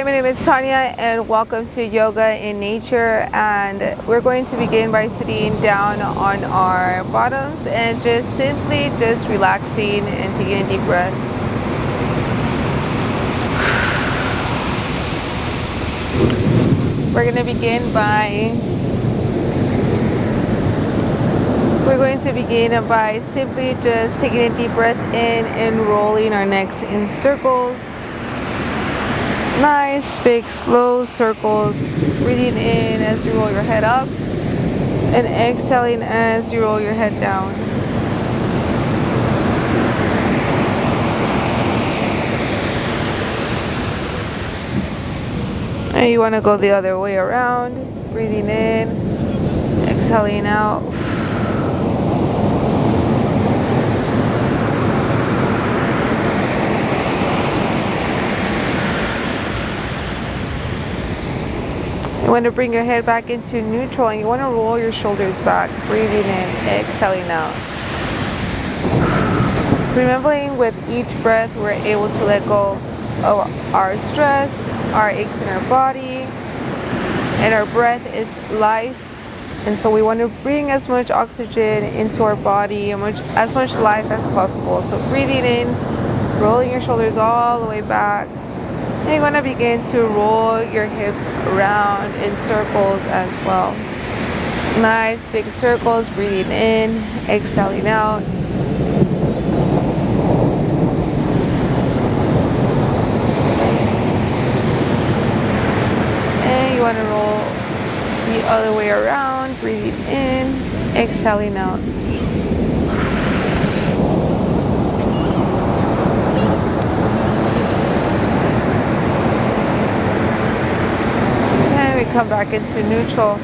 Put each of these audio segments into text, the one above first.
Hi, my name is Tanya and welcome to Yoga in Nature, and we're going to begin by sitting down on our bottoms and just simply relaxing and taking a deep breath. We're going to begin by simply just taking a deep breath in and rolling our necks in circles. Nice, big, slow circles. Breathing in as you roll your head up and exhaling as you roll your head down. And you want to go the other way around. Breathing in, exhaling out. You want to bring your head back into neutral and you want to roll your shoulders back. Breathing in, exhaling out. Remembering with each breath we're able to let go of our stress, our aches in our body, and our breath is life. And so we want to bring as much oxygen into our body, as much life as possible. So breathing in, rolling your shoulders all the way back. And you want to begin to roll your hips around in circles as well. Nice big circles, breathing in, exhaling out. And you want to roll the other way around, breathing in, exhaling out. Come back into neutral.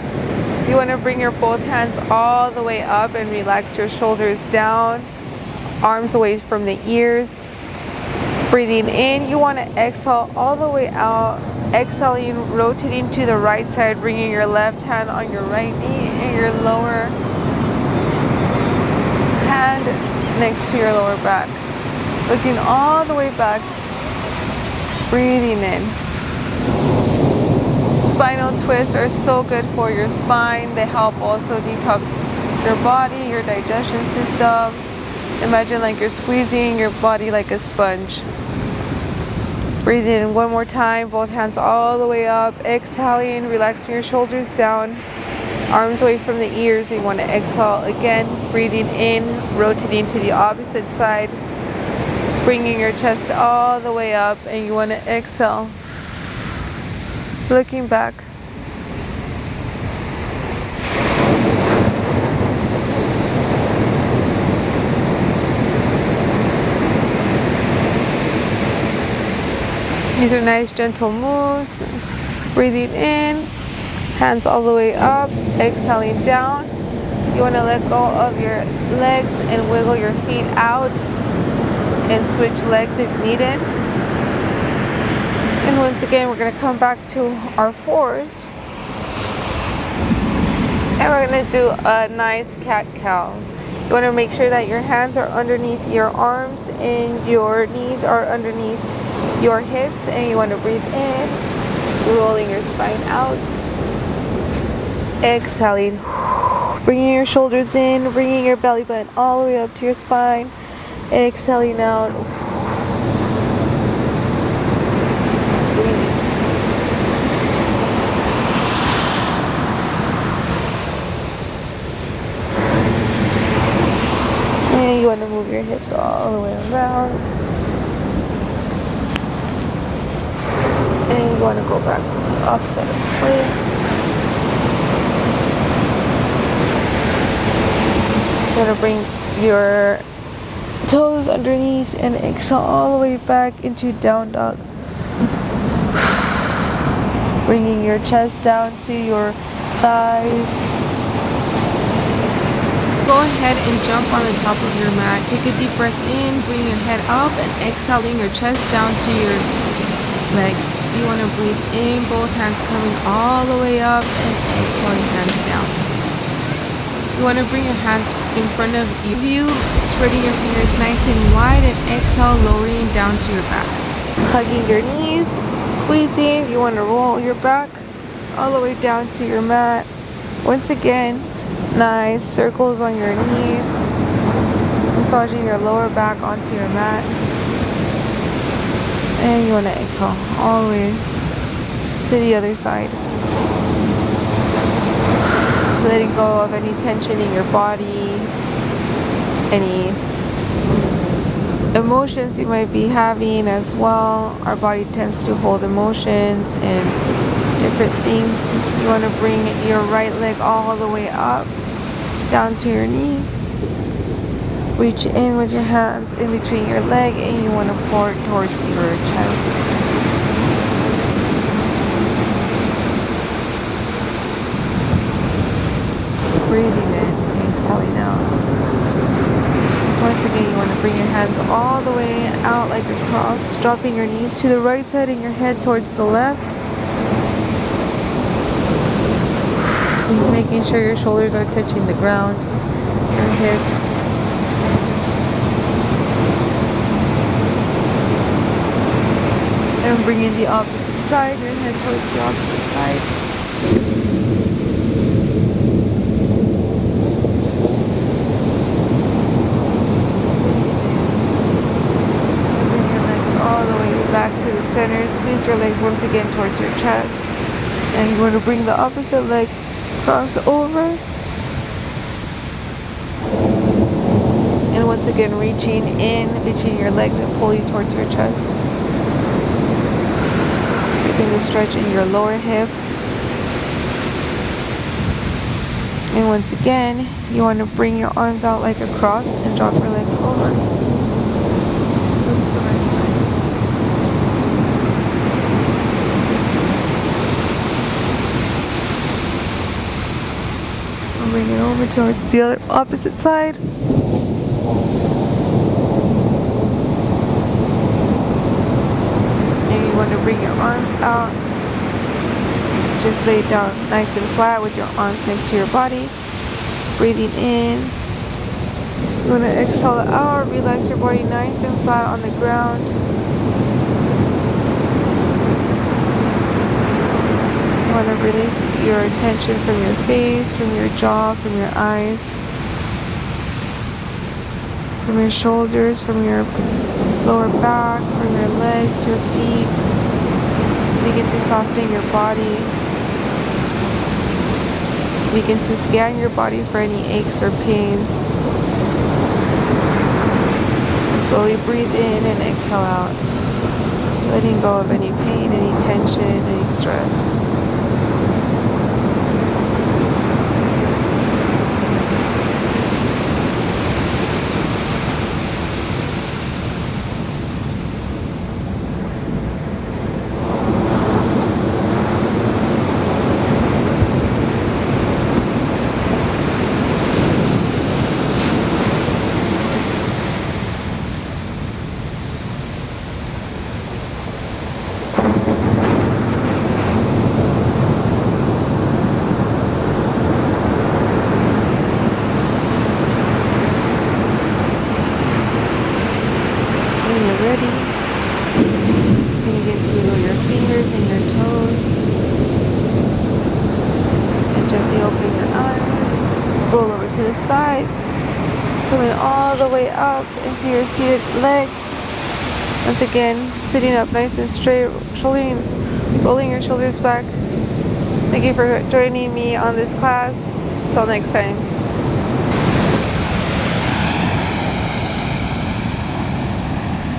You want to bring your both hands all the way up and relax your shoulders down, arms away from the ears. Breathing in, you want to exhale all the way out, exhaling, rotating to the right side, bringing your left hand on your right knee and your lower hand next to your lower back. Looking all the way back, breathing in. Spinal twists are so good for your spine. They help also detox your body, your digestion system. Imagine like you're squeezing your body like a sponge. Breathe in one more time, both hands all the way up. Exhaling, relaxing your shoulders down, arms away from the ears. You want to exhale again, breathing in, rotating to the opposite side, bringing your chest all the way up, and you want to exhale. Looking back. These are nice gentle moves. Breathing in, hands all the way up, exhaling down. You want to let go of your legs and wiggle your feet out and switch legs if needed. And once again, we're going to come back to our fours. And we're going to do a nice cat-cow. You want to make sure that your hands are underneath your arms and your knees are underneath your hips. And you want to breathe in, rolling your spine out. Exhaling, bringing your shoulders in, bringing your belly button all the way up to your spine. Exhaling out. You want to move your hips all the way around. And you want to go back opposite way. You want to bring your toes underneath and exhale all the way back into down dog. Bringing your chest down to your thighs. Go ahead and jump on the top of your mat. Take a deep breath in, bring your head up, and exhaling your chest down to your legs. You want to breathe in, both hands coming all the way up, and exhaling hands down. You want to bring your hands in front of you, spreading your fingers nice and wide, and exhale, lowering down to your back. Hugging your knees, squeezing. You want to roll your back all the way down to your mat. Once again, nice circles on your knees, massaging your lower back onto your mat. And you want to exhale all the way to the other side. Letting go of any tension in your body, any emotions you might be having as well. Our body tends to hold emotions and different things. You want to bring your right leg all the way up, down to your knee. Reach in with your hands in between your leg and you want to pour it towards your chest. Breathing in, exhaling out. Once again, you want to bring your hands all the way out like a cross, dropping your knees to the right side and your head towards the left. Making sure your shoulders are touching the ground, your hips. And bringing the opposite side, your head towards the opposite side. Back to the center. Squeeze your legs once again towards your chest. And you want to bring the opposite leg cross over. And once again, reaching in between your legs and pull you towards your chest. Taking the stretch in your lower hip. And once again, you want to bring your arms out like a cross and drop your legs over. Bring it over towards the other opposite side. And you want to bring your arms out. Just lay down nice and flat with your arms next to your body. Breathing in. You want to exhale out. Relax your body nice and flat on the ground. You want to release your tension from your face, from your jaw, from your eyes, from your shoulders, from your lower back, from your legs, your feet. Begin to soften your body. Begin to scan your body for any aches or pains. Slowly breathe in and exhale out. Letting go of any pain, any tension, any stress. To the side, coming all the way up into your seated legs. Once again, sitting up nice and straight, rolling your shoulders back. Thank you for joining me on this class. Until next time.